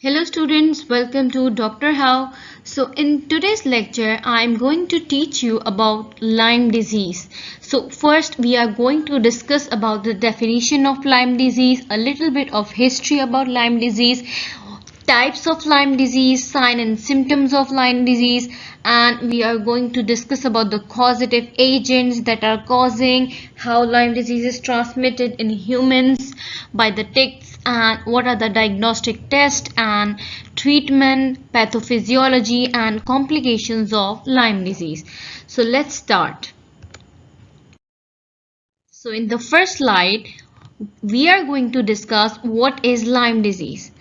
Hello students, welcome to Dr. How. So in today's lecture, I am going to teach you about Lyme disease. So first we are going to discuss about the definition of Lyme disease, a little bit of history about Lyme disease, types of Lyme disease, sign and symptoms of Lyme disease, and we are going to discuss about the causative agents that are causing, how Lyme disease is transmitted in humans by the ticks, and what are the diagnostic tests and treatment, pathophysiology and complications of Lyme disease. So let's start. So in the first slide, we are going to discuss what is Lyme disease.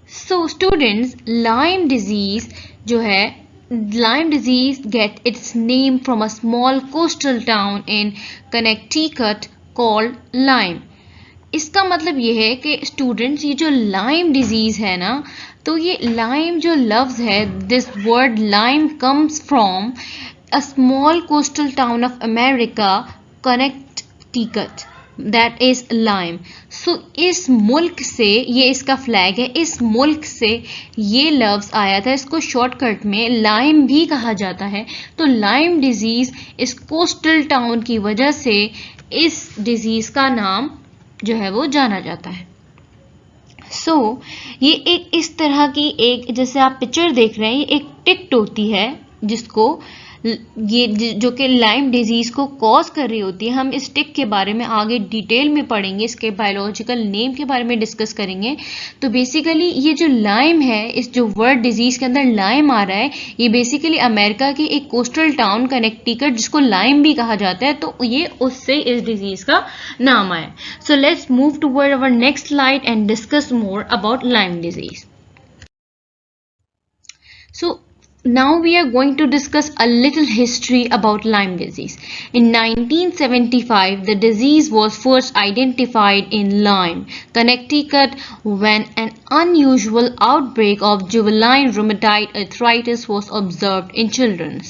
So students, Lyme disease जो है, Lyme disease get its name from a small coastal town in Connecticut called Lyme. इसका मतलब ये है कि students, ये जो lime disease है ना, तो ये लाइम जो लफ्ज़ है, this word Lyme comes from a small coastal town of America, Connecticut, that is Lyme. So इस मुल्क से, ये इसका फ्लैग है, इस मुल्क से ये लफ्ज़ आया था. इसको शॉर्टकट में लाइम भी कहा जाता है. तो लाइम डिजीज़ इस कोस्टल टाउन की वजह से इस डिजीज़ का नाम जो है वो जाना जाता है. ये एक इस तरह की, एक जैसे आप पिक्चर देख रहे हैं, ये एक टिक होती है जिसको ये जो कि लाइम डिजीज़ को कॉज कर रही होती है. हम इस टिक के बारे में आगे डिटेल में पढ़ेंगे, इसके बायोलॉजिकल नेम के बारे में डिस्कस करेंगे. तो बेसिकली ये जो लाइम है, इस जो वर्ड डिजीज़ के अंदर लाइम आ रहा है, ये बेसिकली अमेरिका की एक कोस्टल टाउन कनेक्टिकट, जिसको लाइम भी कहा जाता है, तो ये उससे इस डिजीज़ का नाम आया. So let's move toward our next slide and discuss more about lime disease. So now we are going to discuss a little history about Lyme disease. In 1975, the disease was first identified in Lyme, Connecticut, when an unusual outbreak of juvenile rheumatoid arthritis was observed in children.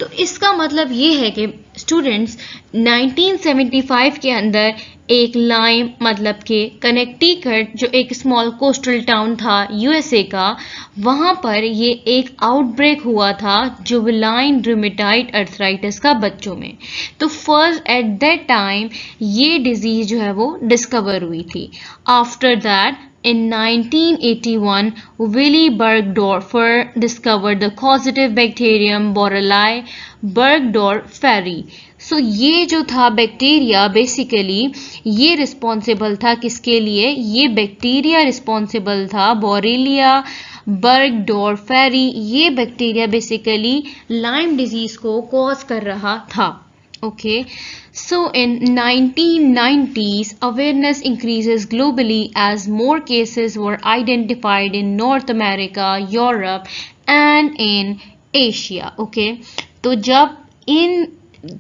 तो इसका मतलब ये है कि students, 1975 के अंदर एक lime, मतलब कि कनेक्टिकट, जो एक स्मॉल कोस्टल टाउन था यूएसए का, वहाँ पर ये एक आउटब्रेक हुआ था जुवेनाइल रूमेटॉइड अर्थराइटिस का बच्चों में. तो फर्स्ट एट दैट टाइम ये डिजीज जो है वो डिस्कवर हुई थी. After that in 1981, Willy Burgdorfer discovered the causative bacterium Borrelia burgdorferi. सो ये जो था बैक्टीरिया, बेसिकली ये रिस्पॉन्सिबल था किसके लिए? ये बैक्टीरिया रिस्पॉन्सिबल था बोरेलिया बर्गडोर्फेरी. ये बैक्टीरिया बेसिकली लाइम डिजीज को कॉज कर रहा था. Okay, so in 1990s, awareness increases globally as more cases were identified in North America, Europe and in Asia. Okay, तो जब इन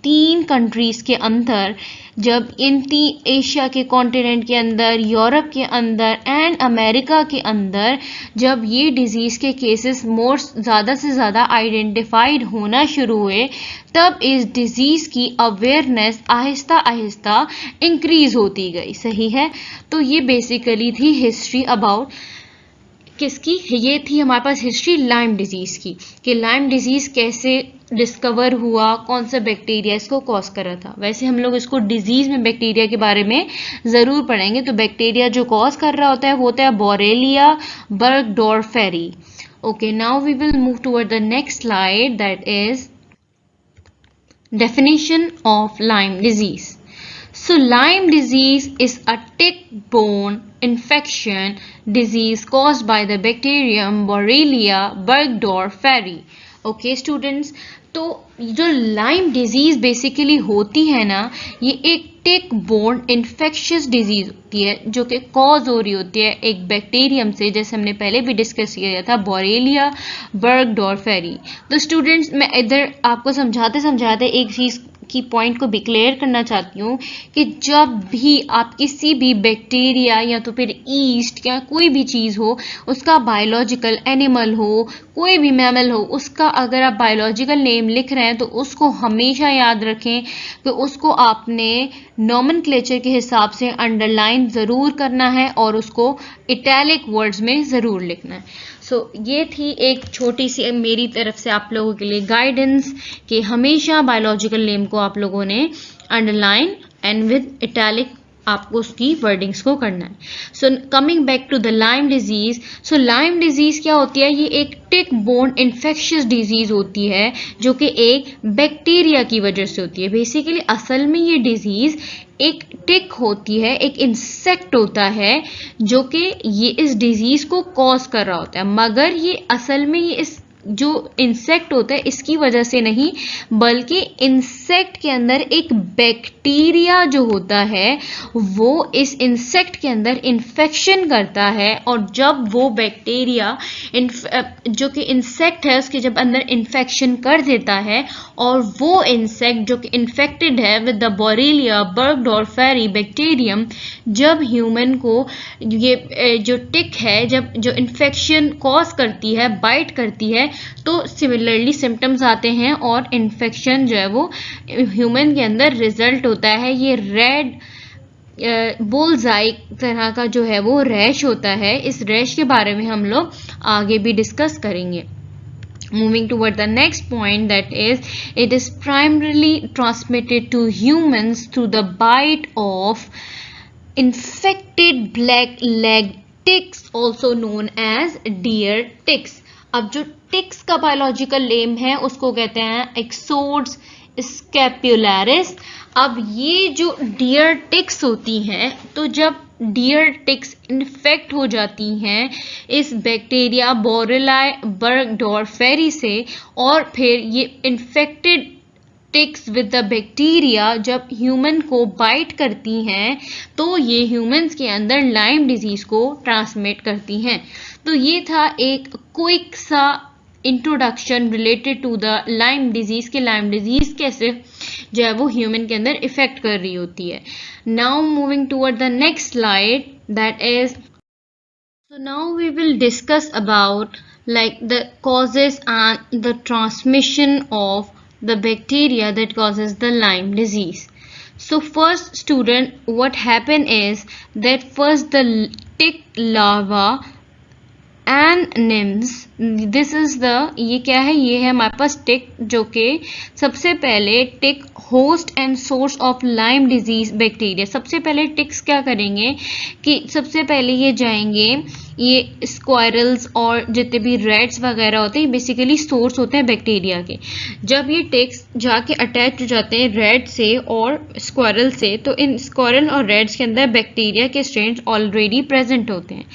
3 कंट्रीज़ के अंदर, जब इन एशिया के कॉन्टिनेंट के अंदर, यूरोप के अंदर एंड अमेरिका के अंदर जब ये डिज़ीज़ के केसेस मोर ज़्यादा से ज़्यादा आइडेंटिफाइड होना शुरू हुए, तब इस डिज़ीज़ की अवेयरनेस आहिस्ता आहिस्ता इंक्रीज़ होती गई. सही है. तो ये बेसिकली थी हिस्ट्री अबाउट किसकी? ये थी हमारे पास हिस्ट्री लाइम डिजीज़ की, कि लाइम डिजीज़ कैसे डिस्कवर हुआ, कौन सा बैक्टीरिया इसको कॉज कर रहा था. वैसे हम लोग इसको डिजीज़ में बैक्टीरिया के बारे में ज़रूर पढ़ेंगे. तो बैक्टीरिया जो कॉज कर रहा होता है वो होता है Borrelia burgdorferi. Okay, now we will move toward the next slide, that is definition of Lyme disease. So Lyme disease is a tick-borne infection disease caused by the bacterium Borrelia burgdorferi. Okay students, तो जो lime disease basically होती है ना, ये एक टिक born infectious disease होती है जो कि कॉज हो रही होती है एक बैक्टीरियम से, जैसे हमने पहले भी डिस्कस किया था, बोरेलिया बर्गडोर्फेरी. तो स्टूडेंट्स, मैं इधर आपको समझाते समझाते एक चीज़ की पॉइंट को भी क्लियर करना चाहती हूँ कि जब भी आप किसी भी बैक्टीरिया या तो फिर ईस्ट या कोई भी चीज़ हो, उसका बायोलॉजिकल, एनिमल हो, कोई भी मैमल हो, उसका अगर आप बायोलॉजिकल नेम लिख रहे हैं तो उसको हमेशा याद रखें कि उसको आपने नॉमेनक्लेचर के हिसाब से अंडरलाइन ज़रूर करना है और उसको इटैलिक वर्ड्स में ज़रूर लिखना है। ये थी एक छोटी सी मेरी तरफ से आप लोगों के लिए गाइडेंस कि हमेशा बायोलॉजिकल नेम को आप लोगों ने अंडरलाइन एंड विद इटैलिक आपको उसकी वर्डिंग्स को करना है। So coming back to the Lyme disease. So Lyme disease क्या होती है? ये एक टिक बोर्न इन्फेक्शियस डिजीज होती है जो कि एक बैक्टीरिया की वजह से होती है। बेसिकली असल में ये डिजीज एक टिक होती है, एक इंसेक्ट होता है जो कि ये इस डिजीज को कॉज कर रहा होता है, मगर ये असल में ये इस जो इंसेक्ट होता है इसकी वजह से नहीं, बल्कि इंसेक्ट के अंदर एक बैक्टीरिया जो होता है वो इस इंसेक्ट के अंदर इन्फेक्शन करता है, और जब वो बैक्टीरिया जो कि इंसेक्ट है उसके जब अंदर इन्फेक्शन कर देता है और वो इंसेक्ट जो कि इन्फेक्टेड है विद द बोरेलिया बर्गडॉर्फेरी बैक्टीरियम, जब ह्यूमन को ये जो टिक है जब जो इन्फेक्शन कॉज करती है, बाइट करती है, तो सिमिलरली सिम्टम्स आते हैं और इन्फेक्शन जो है वो ह्यूमन के अंदर रिजल्ट होता है। ये रेड बुलजाई तरह का जो है वो रैश होता है। इस रैश के बारे में हम लोग आगे भी डिस्कस करेंगे। Moving toward the next point, that is, it is primarily transmitted to humans through the bite of infected black-legged ticks, also known as deer ticks. अब जो टिक्स का बायोलॉजिकल नेम है उसको कहते हैं एक्सोड्स स्कैपुलरिस। अब ये जो डियर टिक्स होती हैं, तो जब डियर टिक्स इन्फेक्ट हो जाती हैं इस बैक्टीरिया बोरेलिया बर्गडॉर्फेरी से, और फिर ये infected ticks with the bacteria जब ह्यूमन को बाइट करती हैं तो ये ह्यूमंस के अंदर लाइम डिजीज को ट्रांसमिट करती हैं। तो ये था एक क्विक सा introduction related to the Lyme disease के लाइम डिजीज कैसे जो है वो ह्यूमन के अंदर इफेक्ट कर रही होती है। Now moving toward the next slide, that is, so now we will discuss about like the causes and the transmission of the bacteria that causes the Lyme disease. So first student, what happen is that first the tick larva and nymphs, this is the, ये क्या है? ये है हमारे पास टिक, जो कि सबसे पहले tick host and source of Lyme disease bacteria. सबसे पहले टिक्स क्या करेंगे कि सबसे पहले ये जाएंगे, ये स्क्वायरल्स और जितने भी रेड्स वगैरह होते हैं बेसिकली सोर्स होते हैं बैक्टीरिया के। जब ये टिक्स जाके अटैच हो जाते हैं रेड से और स्क्वायरल से, तो इन स्क्वायरल और रेड्स के अंदर बैक्टीरिया के स्ट्रेन्स ऑलरेडी प्रेजेंट होते हैं।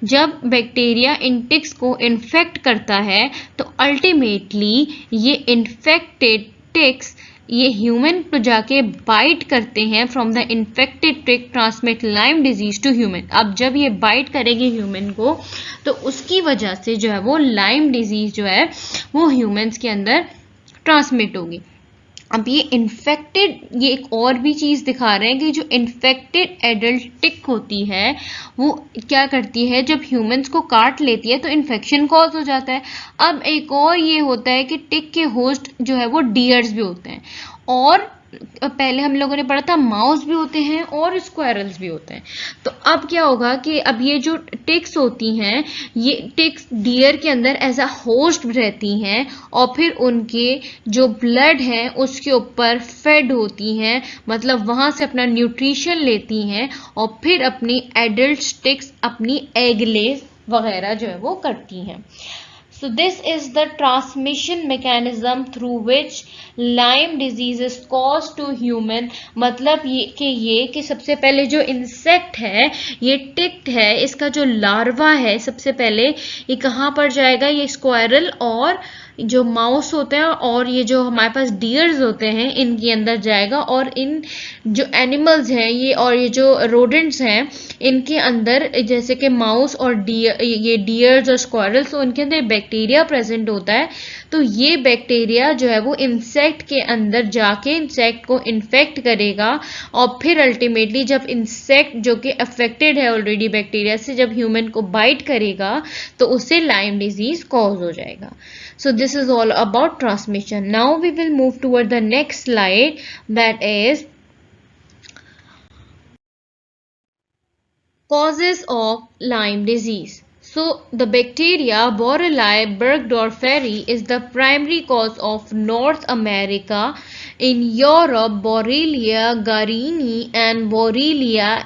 जब बैक्टीरिया इन टिक्स को इन्फेक्ट करता है तो अल्टीमेटली ये इन्फेक्टेड टिक्स ये ह्यूमन को जाके बाइट करते हैं। From the infected tick transmit Lyme disease to human. अब जब ये बाइट करेगी ह्यूमन को तो उसकी वजह से जो है वो लाइम डिजीज जो है वो ह्यूमंस के अंदर ट्रांसमिट होगी। अब ये इन्फेक्टेड, ये एक और भी चीज़ दिखा रहे हैं कि जो इन्फेक्टेड एडल्ट टिक होती है वो क्या करती है, जब ह्यूमंस को काट लेती है तो इन्फेक्शन कॉज हो जाता है। अब एक और ये होता है कि टिक के होस्ट जो है वो डियर्स भी होते हैं, और पहले हम लोगों ने पढ़ा था माउस भी होते हैं और स्क्वायरल्स भी होते हैं। तो अब क्या होगा कि अब ये जो टिक्स होती हैं ये टिक्स डियर के अंदर एज अ होस्ट रहती हैं और फिर उनके जो ब्लड है उसके ऊपर फेड होती हैं, मतलब वहाँ से अपना न्यूट्रिशन लेती हैं और फिर अपनी एडल्ट टिक्स अपनी एग ले वगैरह जो है वो करती हैं। So this is the transmission mechanism through which Lyme disease is caused to human। मतलब ये कि सबसे पहले जो इंसेक्ट है, ये टिक है, इसका जो लार्वा है सबसे पहले ये कहाँ पर जाएगा, ये स्क्वायरल और जो माउस होते हैं और ये जो हमारे पास डियर्स होते हैं इनके अंदर जाएगा, और इन जो एनिमल्स हैं ये और ये जो रोडेंट्स हैं इनके अंदर जैसे कि माउस और ये डियर्स और स्क्वायरल्स, तो उनके अंदर बैक्टीरिया प्रेजेंट होता है। तो ये बैक्टीरिया जो है वो इंसेक्ट के अंदर जाके इंसेक्ट को इन्फेक्ट करेगा और फिर अल्टीमेटली जब इंसेक्ट जो कि अफेक्टेड है ऑलरेडी बैक्टीरिया से जब ह्यूमन को बाइट करेगा तो उससे लाइम डिजीज कॉज हो जाएगा. So this is all about transmission. Now we will move toward the next slide, that is causes of Lyme disease. So the bacteria Borrelia burgdorferi is the primary cause of North America. In Europe, Borrelia garini and Borrelia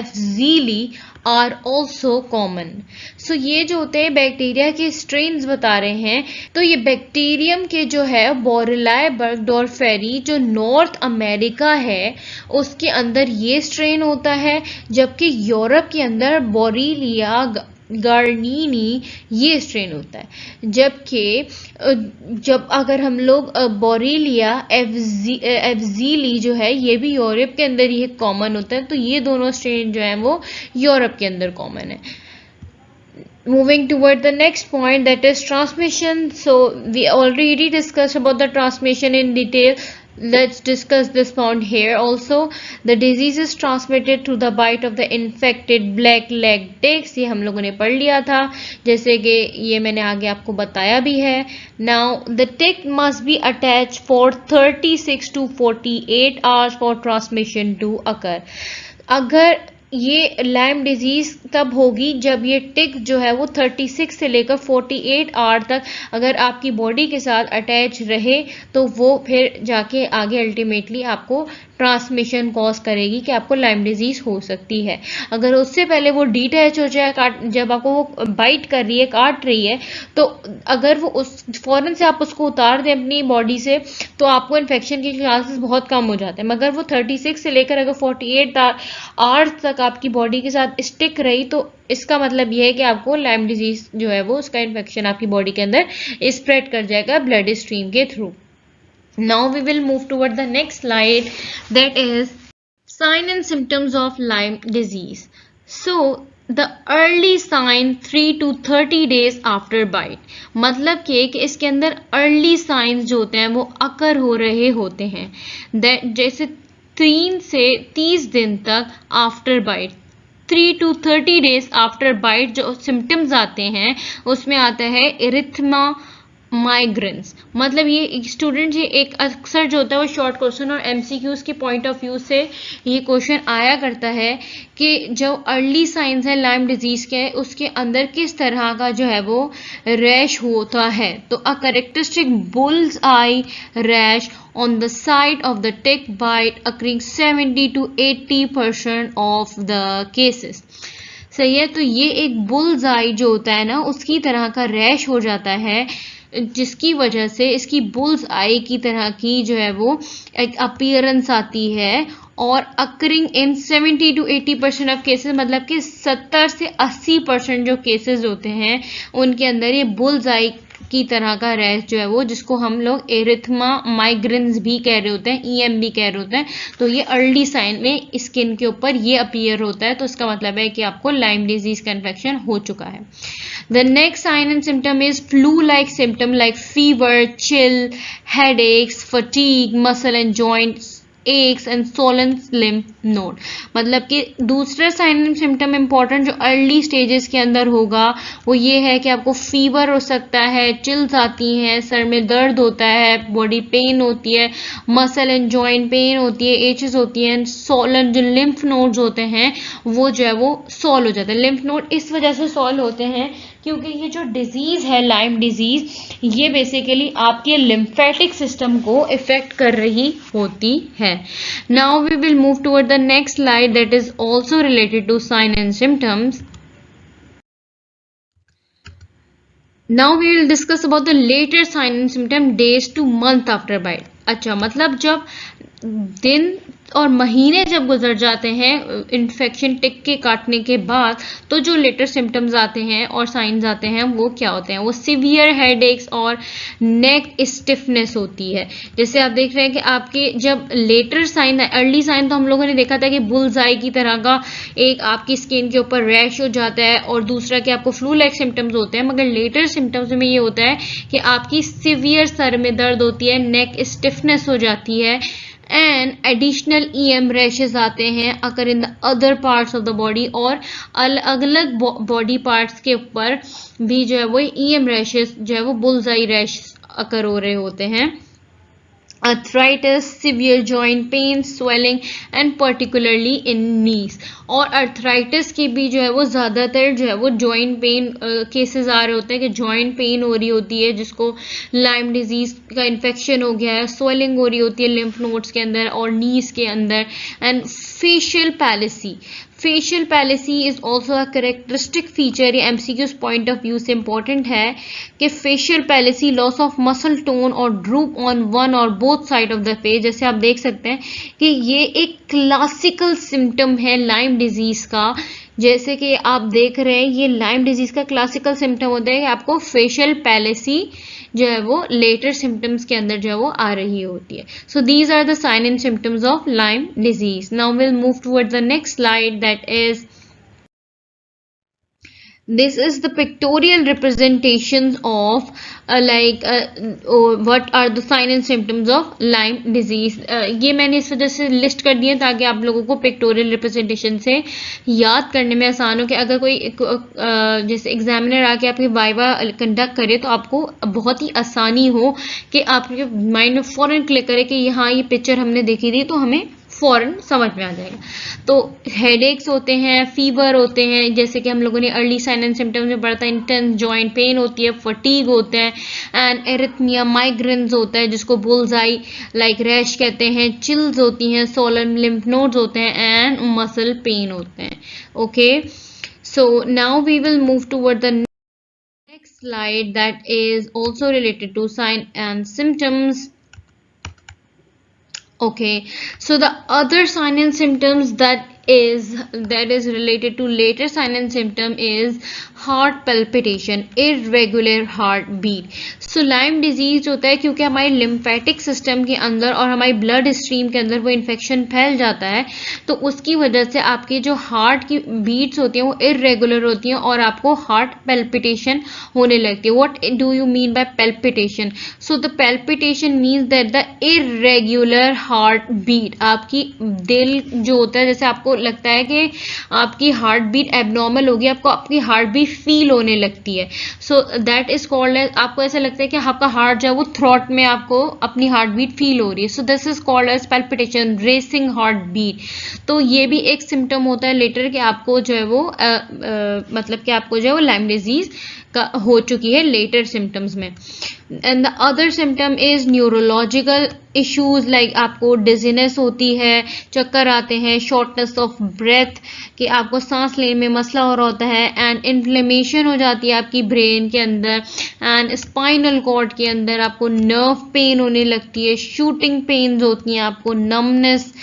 fzeli are also common. So ये जो होते हैं bacteria के strains बता रहे हैं. तो ये बैक्टीरियम के जो है बोरेलिया बर्गडोर्फेरी जो नॉर्थ अमेरिका है उसके अंदर ये स्ट्रेन होता है, जबकि यूरोप के अंदर बोरेलिया गार्नीनी ये स्ट्रेन होता है. जबकि जब अगर हम लोग बोरेलिया एफजीली जो है ये भी यूरोप के अंदर ये कॉमन होता है, तो ये दोनों स्ट्रेन जो है वो यूरोप के अंदर कॉमन है. Moving toward the next point, that is transmission. So we already discussed about the transmission in detail. Let's discuss this point here also. The disease is transmitted through the bite of the infected black leg ticks. ये हम लोगों ने पढ़ लिया था, जैसे कि ये मैंने आगे आपको बताया भी है. Now the tick must be attached for 36 to 48 hours for transmission to occur. अगर ये लाइम डिजीज तब होगी जब ये टिक जो है वो 36 से लेकर 48 आवर तक अगर आपकी बॉडी के साथ अटैच रहे तो वो फिर जाके आगे अल्टीमेटली आपको ट्रांसमिशन कॉज करेगी कि आपको लाइम डिजीज हो सकती है. अगर उससे पहले वो डिटैच हो जाए, जब आपको वो बाइट कर रही है, काट रही है, तो अगर वो उस फौरन से आप उसको उतार दें अपनी बॉडी से तो आपको इन्फेक्शन के चांसेस बहुत कम हो जाते हैं. मगर वो 36 से लेकर अगर 48 आवर्स तक आपकी बॉडी के साथ स्टिक रही तो इसका मतलब यह है कि आपको लाइम डिजीज जो है वो उसका इन्फेक्शन आपकी बॉडी के अंदर स्प्रेड कर जाएगा ब्लड स्ट्रीम के through. Now we will move toward the next slide, that is sign and symptoms of Lyme disease. So the early sign 3 to 30 days after bite. मतलब कि इसके अंदर early signs जो होते हैं वो अकर हो रहे होते हैं, जैसे 3 से 30 दिन तक after bite. 3 to 30 days after bite जो सिम्टम्स आते हैं उसमें आता है इरिथमा माइग्रेन्स. मतलब ये स्टूडेंट ये एक अक्सर जो होता है वो शॉर्ट क्वेश्चन और एमसीक्यूज के पॉइंट ऑफ व्यू से ये क्वेश्चन आया करता है कि जो अर्ली साइंस है लाइम डिजीज के उसके अंदर किस तरह का जो है वो रैश होता है. तो a characteristic bulls I rash on the site of the tick bite occurring 70 to 80% of the cases. सही है. तो ये एक बुल्स आई जो होता है ना उसकी तरह का रैश हो जाता है जिसकी वजह से इसकी बुल्स आई की तरह की जो है वो एक अपीयरेंस आती है और occurring in 70 to 80% of cases. मतलब कि 70 से 80% जो केसेस होते हैं उनके अंदर ये बुल्स आई की तरह का रैश जो है वो जिसको हम लोग एरिथमा माइग्रेन्स भी कह रहे होते हैं, ईएम भी कह रहे होते हैं. तो ये अर्ली साइन में स्किन के ऊपर ये अपीयर होता है, तो इसका मतलब है कि आपको लाइम डिजीज का इन्फेक्शन हो चुका है. The next sign and symptom is flu-like symptom like fever, chill, headaches, fatigue, muscle and joints aches and swollen lymph node. मतलब कि दूसरा साइन एंड सिम्टम इंपॉर्टेंट जो अर्ली स्टेजेस के अंदर होगा वो ये है कि आपको फीवर हो सकता है, चिल्स आती हैं, सर में दर्द होता है, बॉडी पेन होती है, मसल एंड जॉइंट पेन होती है, एचेस होती हैं, सोलन जो लिम्फ नोड्स होते हैं वो जो है वो सॉल्व हो जाते हैं. लिम्फ नोड इस वजह से सॉल्व होते हैं क्योंकि ये जो डिजीज है लाइम डिजीज ये बेसिकली आपके लिम्फेटिक सिस्टम को इफेक्ट कर रही होती है. Now we will move toward the next slide that is also related to sign and symptoms. Now we will discuss about the later sign and symptom days to month after bite. अच्छा, मतलब जब दिन और महीने जब गुजर जाते हैं इन्फेक्शन टिक के काटने के बाद, तो जो लेटर सिम्टम्स आते हैं और साइंस आते हैं वो क्या होते हैं, वो सीवियर हेडेक्स और नेक स्टिफनेस होती है। जैसे आप देख रहे हैं कि आपके जब लेटर साइन, अर्ली साइन तो हम लोगों ने देखा था कि बुल्स आई की तरह का एक आपकी स्किन के ऊपर रैश हो जाता है और दूसरा कि आपको फ्लू लाइक सिम्टम्स होते हैं, मगर लेटर सिम्टम्स में ये होता है कि आपकी सीवियर सर में दर्द होती है, नेक स्टिफनेस हो जाती है एंड एडिशनल ईएम रैशेस आते हैं occur in the other parts of the body, और अलग अलग बॉडी पार्ट्स के ऊपर भी जो है वो ईएम रैशेस जो है वो बुल्सआई रैश अकर हो रहे होते हैं। arthritis, severe joint pain, swelling and particularly in knees। और अर्थराइटिस की भी जो है वो ज़्यादातर जो है वो जॉइंट पेन केसेस आ रहे होते हैं कि जॉइंट पेन हो रही होती है जिसको लाइम डिजीज का इन्फेक्शन हो गया है, स्वेलिंग हो रही होती है लिम्फ नोड्स के अंदर और नीज के अंदर, and facial palsy. Facial palsy is also a characteristic feature. ये एमसीक्यूज पॉइंट ऑफ व्यू से इंपॉर्टेंट है कि facial palsy loss of muscle tone और ड्रूप ऑन वन और both side of the face. जैसे आप देख सकते हैं कि ये एक क्लासिकल सिम्टम है लाइम डिजीज का। जैसे कि आप देख रहे हैं ये लाइम डिजीज का क्लासिकल सिम्टम होता है कि आपको फेशियल पैलेसी जो है वो लेटर सिम्टम्स के अंदर जो है वो आ रही होती है। So these are the sign and symptoms of Lyme disease. Now will move towards the next slide, that is this is the pictorial representations of what are the sign and symptoms of Lyme disease। ये मैंने इस वजह से list कर दिए ताकि आप लोगों को पिक्टोरियल रिप्रेजेंटेशन से याद करने में आसान हो कि अगर कोई जैसे एग्जामिनर आके आपके वाइवा कंडक्ट करे तो आपको बहुत ही आसानी हो कि आपके माइंड में फौरन क्लिक करे कि यहाँ ये पिक्चर हमने देखी थी, तो हमें फौरन समझ में आ जाएगा। तो हेडेक्स होते हैं, फीवर होते हैं, जैसे कि हम लोगों ने अर्ली साइन एंड सिम्टम्स में पढ़ा था, इंटेंस जॉइंट पेन होती है, फटीग होते हैं एंड एरिथमिया, माइग्रेन्स होता है जिसको बुल्सआई लाइक रैश कहते हैं, चिल्स होती हैं, सोलन लिम्फ नोड्स होते हैं एंड मसल पेन होते हैं। Okay, so now we will move toward the next slide that is also related to sign and symptoms. Okay, so the other sign and symptoms that is related to later sign and symptom is heart palpitation, irregular heartbeat। so Lyme disease होता है क्योंकि हमारे lymphatic system के अंदर और हमारी blood stream के अंदर वो infection फैल जाता है, तो उसकी वजह से आपकी जो heart की beats होती हैं वो irregular होती हैं और आपको heart palpitation होने लगती है। What do you mean by palpitation? so the palpitation means that the irregular heartbeat, आपकी दिल जो होता है, जैसे आपको लगता है कि आपकी हार्ट बीट एबनॉर्मल होगी, आपको आपकी हार्ट बीट फील होने लगती है, so that is called as, आपको ऐसा लगता है कि आपका हार्ट जो है वो थ्रॉट में आपको अपनी हार्ट बीट फील हो रही है, so this is called as palpitation, racing heart beat. तो ये भी एक सिम्टम होता है लेटर कि आपको जो है वो मतलब कि आपको जो है वो लाइम डिजीज का हो चुकी है लेटर सिम्टम्स में। And the other symptom is neurological issues, like आपको डिजीनेस होती है, चक्कर आते हैं, शॉर्टनेस ऑफ ब्रेथ, कि आपको सांस लेने में मसला हो रहा होता है, एंड इन्फ्लेमेशन हो जाती है आपकी ब्रेन के अंदर एंड स्पाइनल कॉर्ड के अंदर, आपको नर्व पेन होने लगती है, शूटिंग पेन्स होती हैं, आपको नमनेस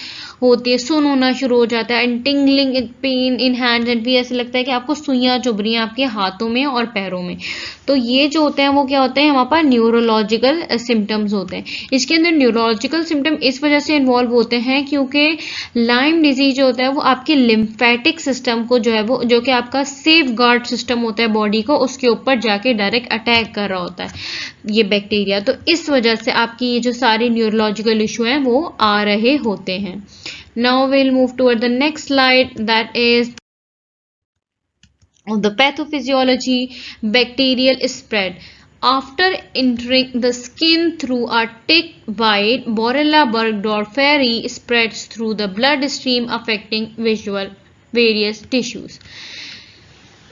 होती है, सुन होना शुरू हो जाता है, and tingling pain in hands and feet, ऐसे लगता है कि आपको सुइयां चुभ रही हैं आपके हाथों में और पैरों में। तो ये जो होते हैं वो क्या होते हैं, हमारे पास न्यूरोलॉजिकल सिम्टम्स होते हैं। इसके अंदर न्यूरोलॉजिकल सिम्टम इस वजह से इन्वॉल्व होते हैं क्योंकि लाइम डिजीज जो होता है वो आपके लिम्फेटिक सिस्टम को जो है वो, जो कि आपका सेफ गार्ड सिस्टम होता है बॉडी को, उसके ऊपर जाके डायरेक्ट अटैक कर रहा होता है ये बैक्टीरिया। तो इस वजह से आपकी ये जो सारे न्यूरोलॉजिकल इशू हैं वो आ रहे होते हैं। Now we'll move toward the next slide, that is the pathophysiology, bacterial spread. After entering the skin through a tick bite, Borrelia burgdorferi spreads through the bloodstream affecting various tissues.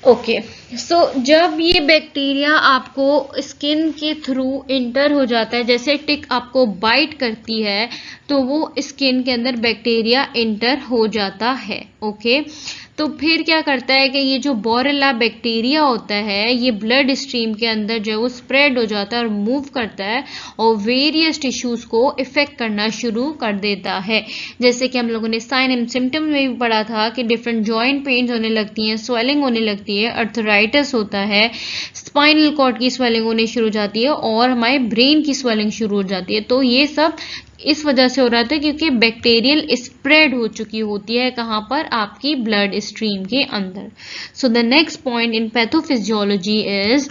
Okay, so जब ये bacteria आपको skin के through enter हो जाता है, जैसे टिक आपको bite करती है तो वो स्किन के अंदर बैक्टीरिया इंटर हो जाता है। ओके, तो फिर क्या करता है कि ये जो बोरेला बैक्टीरिया होता है ये ब्लड स्ट्रीम के अंदर जो है वो स्प्रेड हो जाता है और मूव करता है और वेरियस टिश्यूज को इफेक्ट करना शुरू कर देता है। जैसे कि हम लोगों ने साइन एंड सिम्टम्स में भी पढ़ा था कि डिफरेंट जॉइंट पेन्स होने लगती हैं, स्वेलिंग होने लगती है, अर्थराइटिस होता है, स्पाइनल कॉर्ड की स्वेलिंग होनी शुरू हो जाती है और हमारे ब्रेन की स्वेलिंग शुरू हो जाती है। तो ये सब इस वजह से हो रहा था क्योंकि बैक्टीरियल स्प्रेड हो चुकी होती है कहाँ पर, आपकी ब्लड स्ट्रीम के अंदर। So the next point in pathophysiology is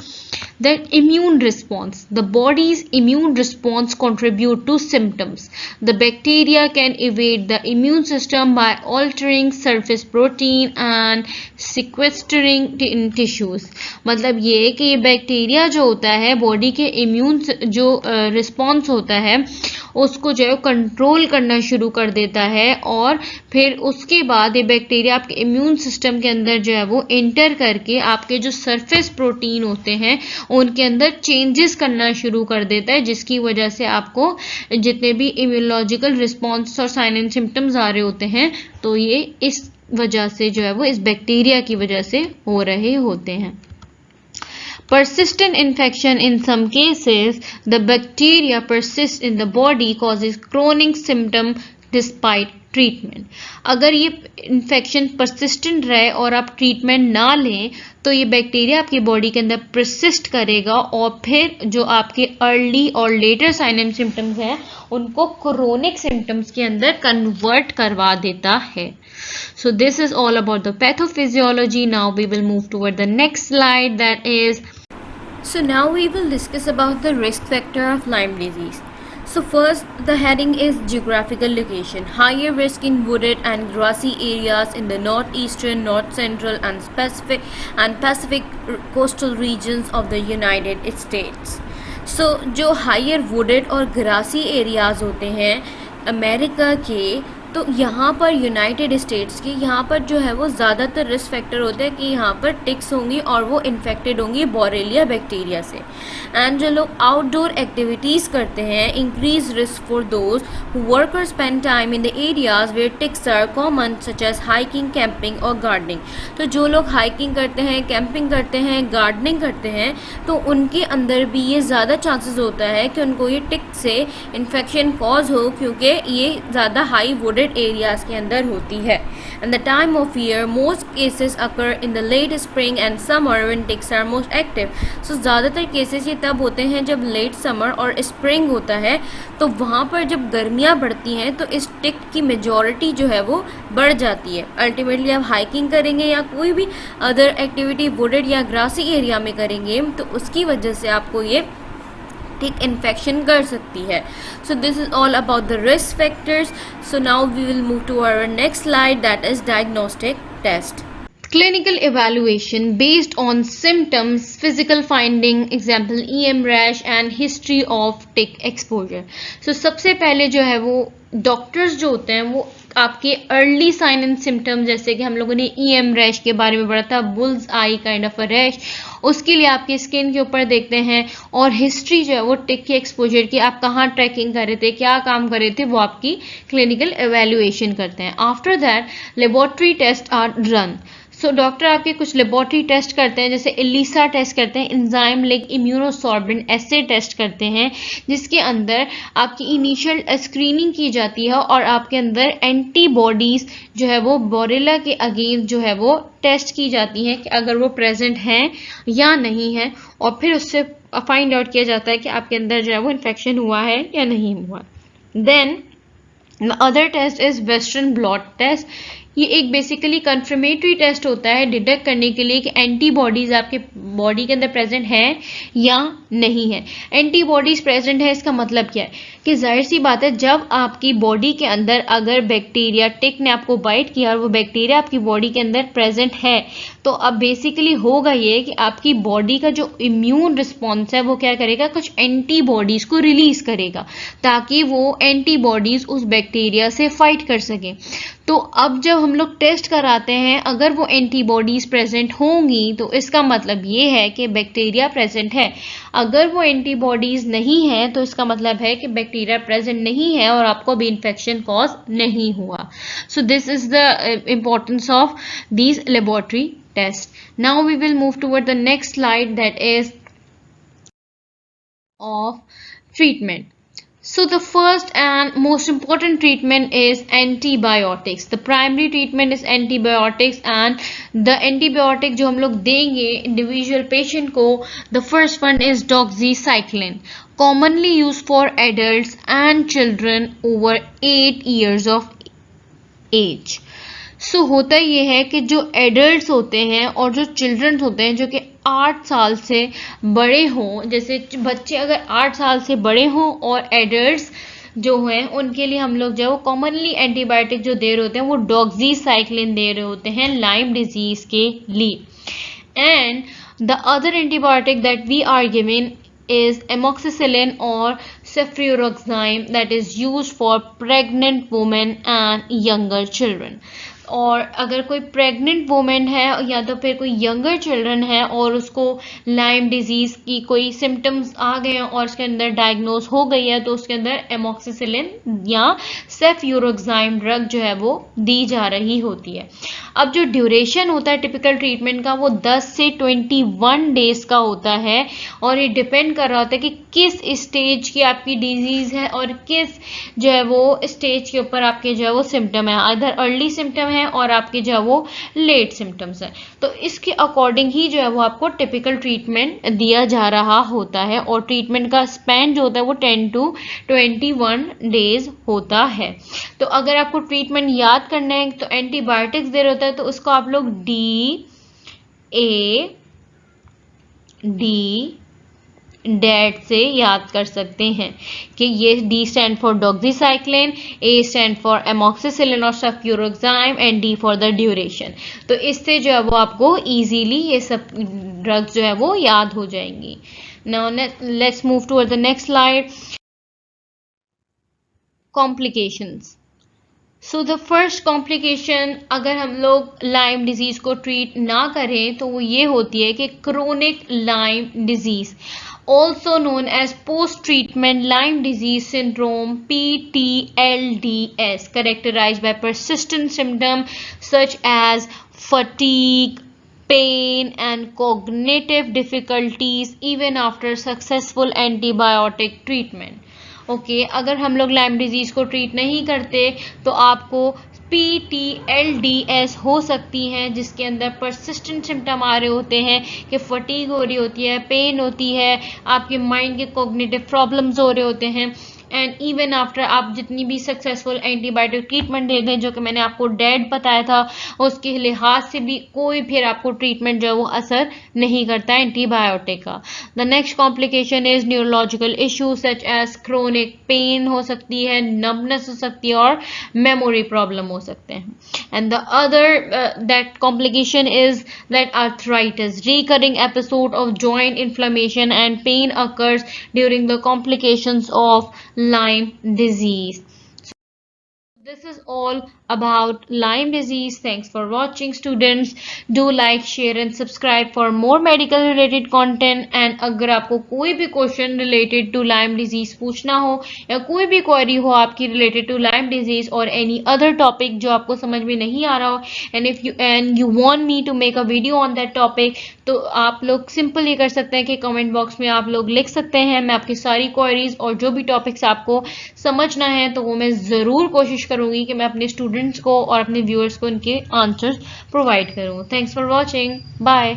that immune response. The body's immune response contribute to symptoms. The bacteria can evade the immune system by altering surface protein and sequestering in tissues. मतलब ये कि ये bacteria जो होता है body के immune जो response होता है उसको जो है कंट्रोल करना शुरू कर देता है और फिर उसके बाद ये बैक्टीरिया आपके इम्यून सिस्टम के अंदर जो है वो एंटर करके आपके जो सरफेस प्रोटीन होते हैं उनके अंदर चेंजेस करना शुरू कर देता है, जिसकी वजह से आपको जितने भी इम्यूनोलॉजिकल रिस्पॉन्स और साइन एंड सिम्टम्स आ रहे होते हैं तो ये इस वजह से जो है वो इस बैक्टीरिया की वजह से हो रहे होते हैं। Persistent infection in some cases, the bacteria persists in the body causes chronic symptom despite treatment. अगर ये इन्फेक्शन परसिस्टेंट रहे और आप ट्रीटमेंट ना लें तो ये बैक्टीरिया आपकी बॉडी के अंदर परसिस्ट करेगा और फिर जो आपके अर्ली और लेटर साइन एंड सिम्टम्स हैं उनको क्रोनिक सिम्टम्स के अंदर कन्वर्ट करवा देता है। So this is all about the pathophysiology. Now we will move toward the next slide, that is, so now we will discuss about the risk factor of Lyme disease. So first, the heading is geographical location. Higher risk in wooded and grassy areas in the northeastern, north central and Pacific coastal regions of the United States. So जो higher wooded और grassy areas होते हैं America के, तो यहाँ पर United states की यहाँ पर जो है वो ज़्यादातर रिस्क फैक्टर होता है कि यहाँ पर टिक्स होंगी और वो इन्फेक्टेड होंगी बोरेलिया बैक्टीरिया से। एंड जो लोग आउटडोर एक्टिविटीज़ करते हैं increase risk for those who work और spend time in the areas where ticks are common such as hiking, camping और गार्डनिंग। तो जो लोग हाइकिंग करते हैं, कैंपिंग करते हैं, गार्डनिंग करते हैं तो उनके अंदर भी ये ज़्यादा चांसेस होता है कि उनको ये टिक से इन्फेक्शन कॉज हो क्योंकि ये ज़्यादा हाई वुडेड एरियाज के अंदर होती है। And the time of year most cases occur in the late spring and summer when ticks are most active. So ज़्यादातर केसेस ये तब होते हैं जब लेट समर और स्प्रिंग होता है, तो वहाँ पर जब गर्मियाँ बढ़ती हैं तो इस टिक की मेजॉरिटी जो है वो बढ़ जाती है। अल्टीमेटली आप हाइकिंग करेंगे या कोई भी अदर एक्टिविटी वुडेड या ग्रासी एरिया में करेंगे तो उसकी वजह से आपको ये ठीक इन्फेक्शन कर सकती है। So this is all about the risk factors. So now we will move to our next slide, that is diagnostic test. Clinical evaluation based on symptoms, physical finding, example EM rash and history of tick exposure. So सबसे पहले जो है वो doctors जो होते हैं वो आपके अर्ली साइन एंड सिम्टम्स, जैसे कि हम लोगों ने EM रैश के बारे में पढ़ा था, bulls I kind of a rash, उसके लिए आपकी स्किन के ऊपर देखते हैं और हिस्ट्री जो है वो टिक के एक्सपोजर की, आप कहाँ ट्रैकिंग कर रहे थे, क्या काम कर रहे थे, वो आपकी क्लिनिकल एवेल्युएशन करते हैं। After that laboratory test are run. So doctor आपके कुछ लेबोरेटरी टेस्ट करते हैं, जैसे एलिसा टेस्ट करते हैं, एंजाइम लाइक इम्यूनोसॉर्बेंट एसे टेस्ट करते हैं, जिसके अंदर आपकी इनिशियल स्क्रीनिंग की जाती है और आपके अंदर एंटीबॉडीज जो है वो बोरेला के अगेंस्ट जो है वो टेस्ट की जाती हैं कि अगर वो प्रेजेंट हैं या नहीं है, और फिर उससे फाइंड आउट किया जाता है कि आपके अंदर जो है वो इन्फेक्शन हुआ है या नहीं हुआ। Then the other test is western blot test. ये एक बेसिकली कंफर्मेटरी टेस्ट होता है डिटेक्ट करने के लिए कि एंटीबॉडीज आपके बॉडी के अंदर प्रेजेंट है या नहीं है। एंटीबॉडीज प्रेजेंट है इसका मतलब क्या है कि जाहिर सी बात है जब आपकी बॉडी के अंदर अगर बैक्टीरिया टिक ने आपको बाइट किया और वो बैक्टीरिया आपकी बॉडी के अंदर प्रेजेंट है तो अब बेसिकली होगा ये कि आपकी बॉडी का जो इम्यून रिस्पॉन्स है वो क्या करेगा, कुछ एंटीबॉडीज को रिलीज करेगा ताकि वो एंटीबॉडीज उस बैक्टीरिया से फाइट कर सके। तो अब जब हम लोग टेस्ट कराते हैं, अगर वो एंटीबॉडीज प्रेजेंट होंगी तो इसका मतलब ये है कि बैक्टीरिया प्रेजेंट है। अगर वो एंटीबॉडीज नहीं है तो इसका मतलब है कि बैक्टीरिया प्रेजेंट नहीं है और आपको भी इन्फेक्शन कॉज नहीं हुआ। सो this is the importance of these laboratory tests. Now we will move toward the next slide, that is of treatment. So the first and most important treatment is antibiotics. The primary treatment is antibiotics, and the antibiotic जो हम लोग देंगे individual patient को, the first one is doxycycline, commonly used for adults and children over 8 years of age. सो होता ये है कि जो एडल्ट्स होते हैं और जो चिल्ड्रंस होते हैं जो कि 8 साल से बड़े हों, जैसे बच्चे अगर 8 साल से बड़े हों और एडल्ट्स जो हैं उनके लिए हम लोग जो है वो कॉमनली एंटीबायोटिक जो दे रहे होते हैं वो डॉक्सीसाइक्लिन दे रहे होते हैं लाइम डिजीज के लिए. And the other antibiotic that we are giving is amoxicillin or cefuroxime, that is used for pregnant women and younger children. और अगर कोई प्रेग्नेंट वुमेन है या तो फिर कोई यंगर चिल्ड्रन है और उसको लाइम डिजीज की कोई सिम्टम्स आ गए हैं और उसके अंदर डायग्नोज हो गई है तो उसके अंदर एमोक्सिसिलिन या सेफ्यूरोक्साइम ड्रग जो है वो दी जा रही होती है. अब जो ड्यूरेशन होता है टिपिकल ट्रीटमेंट का वो 10 से 21 डेज का होता है और ये डिपेंड कर रहा होता है कि किस स्टेज की आपकी डिजीज है और किस जो है वो स्टेज के ऊपर आपके जो है वो सिम्टम है. इधर अर्ली सिम्टम है और आपके जो है वो लेट सिम्टम्स है, तो इसके अकॉर्डिंग ही जो है वो आपको टिपिकल ट्रीटमेंट दिया जा रहा होता है. और ट्रीटमेंट का स्पैन जो होता है वो 10 to 21 डेज होता है. तो अगर आपको ट्रीटमेंट याद करना है तो एंटीबायोटिक्स दे रहा होता है तो उसको आप लोग DAD से याद कर सकते हैं कि ये D stand for doxycycline, A stand for amoxicillin और cefuroxime and D for the duration. तो इससे जो है वो आपको इजीली ये सब ड्रग्स जो है वो याद हो जाएंगी. Now let's move toward the next slide. Complications. So the first complication अगर हम लोग लाइम डिजीज को ट्रीट ना करें तो वो ये होती है कि chronic Lyme disease, also known as post-treatment Lyme disease syndrome (PTLDS), characterized by persistent symptoms such as fatigue, pain and cognitive difficulties even after successful antibiotic treatment. Okay, अगर हम लोग लाइम डिजीज को ट्रीट नहीं करते तो आपको PTLDS हो सकती हैं जिसके अंदर परसिस्टेंट सिम्टम आ रहे होते हैं कि फटीग हो रही होती है, पेन होती है, आपके माइंड के कॉग्निटिव प्रॉब्लम्स हो रहे होते हैं. एंड इवन आफ्टर आप जितनी भी सक्सेसफुल एंटीबायोटिक ट्रीटमेंट दे दें, जो कि मैंने आपको डेड बताया था, उसके लिहाज से भी कोई फिर आपको ट्रीटमेंट जो है वो असर नहीं करता है एंटीबायोटिक का. The next complication is neurological issue such as chronic pain हो सकती है, नम्बनेस हो सकती है और मेमोरी प्रॉब्लम हो सकते हैं. And the other that complication is that arthritis, recurring episode of joint inflammation and pain occurs during the complications of Lyme disease. This is all about Lyme disease. Thanks for watching, students. Do like, share and subscribe for more medical related content. And अगर आपको कोई भी question related to Lyme disease पूछना हो या कोई भी query हो आपकी related to Lyme disease or any other topic जो आपको समझ में नहीं आ रहा हो, and you want me to make a video on that topic, तो आप लोग सिंपल ये कर सकते हैं कि कमेंट बॉक्स में आप लोग लिख सकते हैं. मैं आपकी सारी क्वेरीज और जो भी टॉपिक्स आपको समझना है तो वो मैं ज़रूर कोशिश करूंगी कि मैं अपने स्टूडेंट्स को और अपने व्यूअर्स को उनके आंसर्स प्रोवाइड करूं. Thanks for watching. बाय.